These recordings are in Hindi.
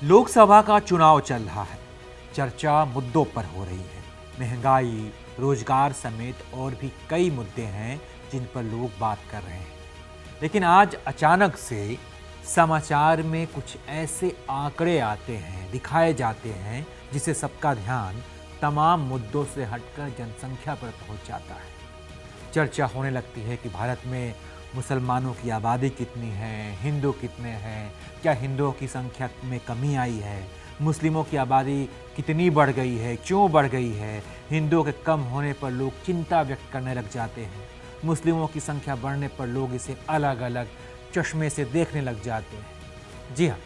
लोकसभा का चुनाव चल रहा है। चर्चा मुद्दों पर हो रही है। महंगाई, रोजगार समेत और भी कई मुद्दे हैं जिन पर लोग बात कर रहे हैं। लेकिन आज अचानक से समाचार में कुछ ऐसे आंकड़े आते हैं, दिखाए जाते हैं, जिससे सबका ध्यान तमाम मुद्दों से हटकर जनसंख्या पर पहुंच जाता है। चर्चा होने लगती है कि भारत में मुसलमानों की आबादी कितनी है, हिंदू कितने हैं, क्या हिंदुओं की संख्या में कमी आई है, मुस्लिमों की आबादी कितनी बढ़ गई है, क्यों बढ़ गई है। हिंदुओं के कम होने पर लोग चिंता व्यक्त करने लग जाते हैं, मुस्लिमों की संख्या बढ़ने पर लोग इसे अलग अलग चश्मे से देखने लग जाते हैं। जी हाँ,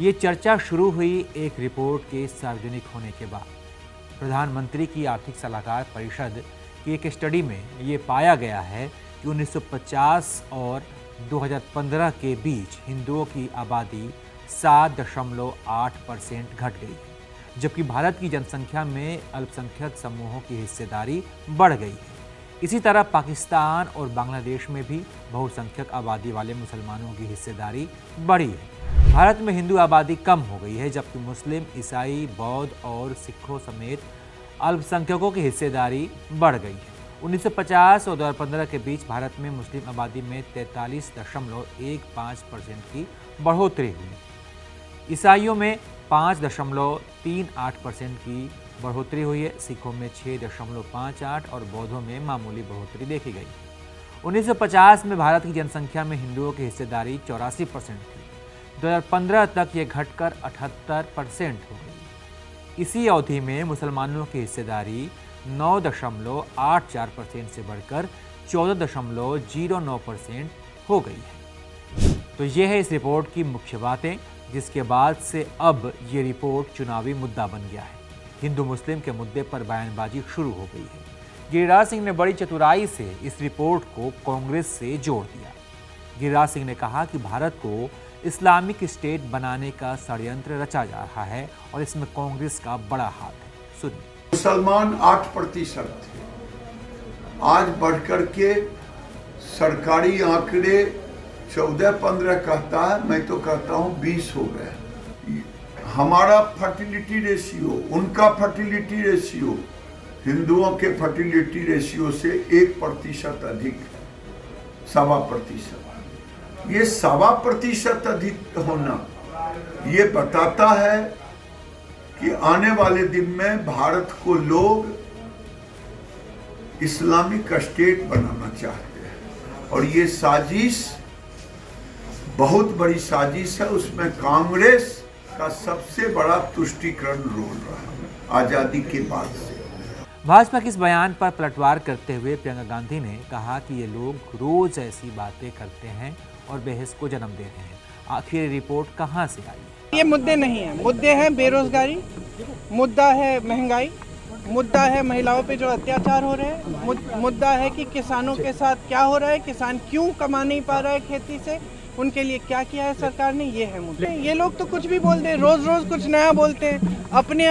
ये चर्चा शुरू हुई एक रिपोर्ट के सार्वजनिक होने के बाद। प्रधानमंत्री की आर्थिक सलाहकार परिषद की एक स्टडी में ये पाया गया है कि 1950 और 2015 के बीच हिंदुओं की आबादी 7.8% घट गई है, जबकि भारत की जनसंख्या में अल्पसंख्यक समूहों की हिस्सेदारी बढ़ गई है। इसी तरह पाकिस्तान और बांग्लादेश में भी बहुसंख्यक आबादी वाले मुसलमानों की हिस्सेदारी बढ़ी है। भारत में हिंदू आबादी कम हो गई है, जबकि मुस्लिम, ईसाई, बौद्ध और सिखों समेत अल्पसंख्यकों की हिस्सेदारी बढ़ गई है। 1950 और 2015 के बीच भारत में मुस्लिम आबादी में 43.15% की बढ़ोतरी हुई। ईसाइयों में 5.38% की बढ़ोतरी हुई है, सिखों में 6.58 और बौद्धों में मामूली बढ़ोतरी देखी गई। 1950 में भारत की जनसंख्या में हिंदुओं की हिस्सेदारी 84% थी। 2015 तक ये घटकर 78% हो गई। इसी अवधि में मुसलमानों की हिस्सेदारी 9.84% से बढ़कर 14.09% हो गई है। तो ये है इस रिपोर्ट की मुख्य बातें, जिसके बाद से अब ये रिपोर्ट चुनावी मुद्दा बन गया है। हिंदू मुस्लिम के मुद्दे पर बयानबाजी शुरू हो गई है। गिरिराज सिंह ने बड़ी चतुराई से इस रिपोर्ट को कांग्रेस से जोड़ दिया। गिरिराज सिंह ने कहा कि भारत को इस्लामिक स्टेट बनाने का षड्यंत्र रचा जा रहा है और इसमें कांग्रेस का बड़ा हाथ है। सुनिए। मुसलमान 8% थे, आज बढ़कर के सरकारी आंकड़े 14-15 कहता है, मैं तो कहता हूँ 20 हो गए। हमारा फर्टिलिटी रेशियो, उनका फर्टिलिटी रेशियो हिंदुओं के फर्टिलिटी रेशियो से 1% अधिक है, 1.25%। ये 1.25% अधिक होना ये बताता है कि आने वाले दिन में भारत को लोग इस्लामिक स्टेट बनाना चाहते हैं और ये साजिश बहुत बड़ी साजिश है। उसमें कांग्रेस का सबसे बड़ा तुष्टीकरण रोल रहा आजादी के बाद से। भाजपा के इस बयान पर पलटवार करते हुए प्रियंका गांधी ने कहा कि ये लोग रोज ऐसी बातें करते हैं और बहस को जन्म दे रहे हैं। आखिर ये रिपोर्ट कहां से आई है? ये मुद्दे नहीं है, मुद्दे हैं बेरोजगारी, मुद्दा है महंगाई, मुद्दा है महिलाओं पे जो अत्याचार हो रहे हैं, मुद्दा है कि किसानों के साथ क्या हो रहा है, किसान क्यों कमा नहीं पा रहा है खेती से, उनके लिए क्या किया है सरकार ने, ये है मुद्दे। ये लोग तो कुछ भी बोलते हैं, रोज रोज कुछ नया बोलते हैं, अपने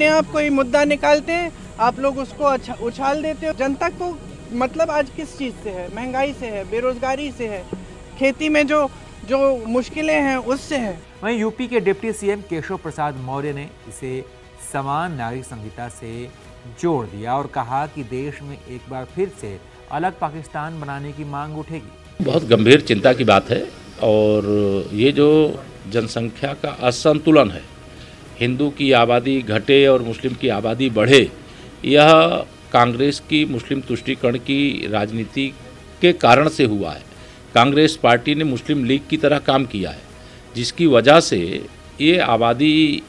आप कोई मुद्दा निकालते हैं, आप लोग उसको उछाल देते हो। जनता को मतलब आज किस चीज़ से है? महंगाई से है, बेरोजगारी से है, खेती में जो मुश्किलें हैं उससे है। वहीं यूपी के डिप्टी सीएम केशव प्रसाद मौर्य ने इसे समान नागरिक संहिता से जोड़ दिया और कहा कि देश में एक बार फिर से अलग पाकिस्तान बनाने की मांग उठेगी। बहुत गंभीर चिंता की बात है और ये जो जनसंख्या का असंतुलन है, हिंदू की आबादी घटे और मुस्लिम की आबादी बढ़े, यह कांग्रेस की मुस्लिम तुष्टीकरण की राजनीति के कारण से हुआ है। कांग्रेस पार्टी ने मुस्लिम लीग की तरह काम किया है, जिसकी वजह से ये आबादी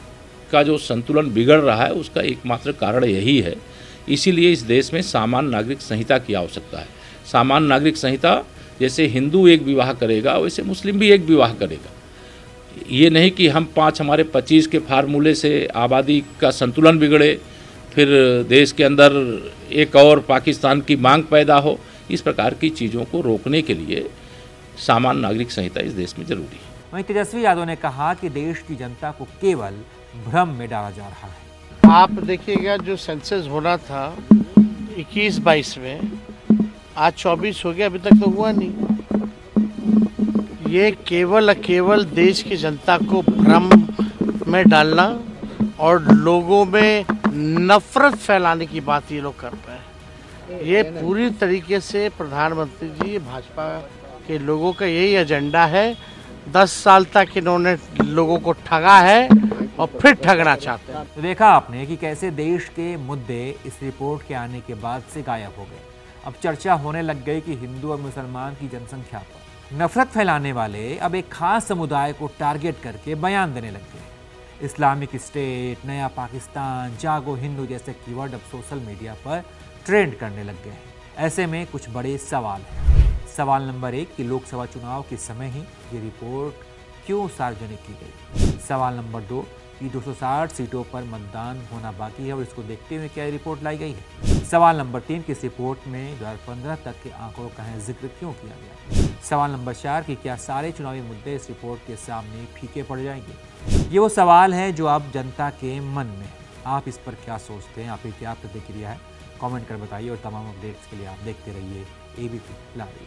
का जो संतुलन बिगड़ रहा है उसका एकमात्र कारण यही है। इसीलिए इस देश में समान नागरिक संहिता की आवश्यकता है। समान नागरिक संहिता जैसे हिंदू एक विवाह करेगा वैसे मुस्लिम भी एक विवाह करेगा। ये नहीं कि हम 5 हमारे 25 के फार्मूले से आबादी का संतुलन बिगड़े, फिर देश के अंदर एक और पाकिस्तान की मांग पैदा हो। इस प्रकार की चीज़ों को रोकने के लिए समान नागरिक संहिता इस देश में जरूरी है। वहीं तेजस्वी यादव ने कहा कि देश की जनता को केवल भ्रम में डाला जा रहा है। आप देखिएगा जो सेंसस होना था 21-22 में, आज 24 हो गया, अभी तक तो हुआ नहीं। ये केवल देश की जनता को भ्रम में डालना और लोगों में नफरत फैलाने की बात ये लोग कर रहे हैं। ये पूरी तरीके से प्रधानमंत्री जी भाजपा के लोगों का यही एजेंडा है। 10 साल तक इन्होंने लोगों को ठगा है और फिर ठगना चाहते हैं। तो देखा आपने कि कैसे देश के मुद्दे इस रिपोर्ट के आने के बाद से गायब हो गए। अब चर्चा होने लग गई कि हिंदू और मुसलमान की जनसंख्या पर नफरत फैलाने वाले अब एक खास समुदाय को टारगेट करके बयान देने लग गए। इस्लामिक स्टेट, नया पाकिस्तान, जागो हिंदू जैसे कीवर्ड अब सोशल मीडिया पर ट्रेंड करने लग गए हैं। ऐसे में कुछ बड़े सवाल हैं। सवाल नंबर 1 कि लोकसभा चुनाव के समय ही ये रिपोर्ट क्यों सार्वजनिक की गई। सवाल नंबर 2 कि 260 सीटों पर मतदान होना बाकी है और इसको देखते हुए क्या ये रिपोर्ट लाई गई है। सवाल नंबर 3 कि इस रिपोर्ट में 2015 तक के आंकड़ों का जिक्र क्यों किया गया। सवाल नंबर 4 कि क्या सारे चुनावी मुद्दे इस रिपोर्ट के सामने फीके पड़ जाएंगे। ये वो सवाल है जो अब जनता के मन में है। आप इस पर क्या सोचते हैं, आपकी क्या प्रतिक्रिया है, कमेंट कर बताइए। और तमाम अपडेट्स के लिए आप देखते रहिए ABP लाइव।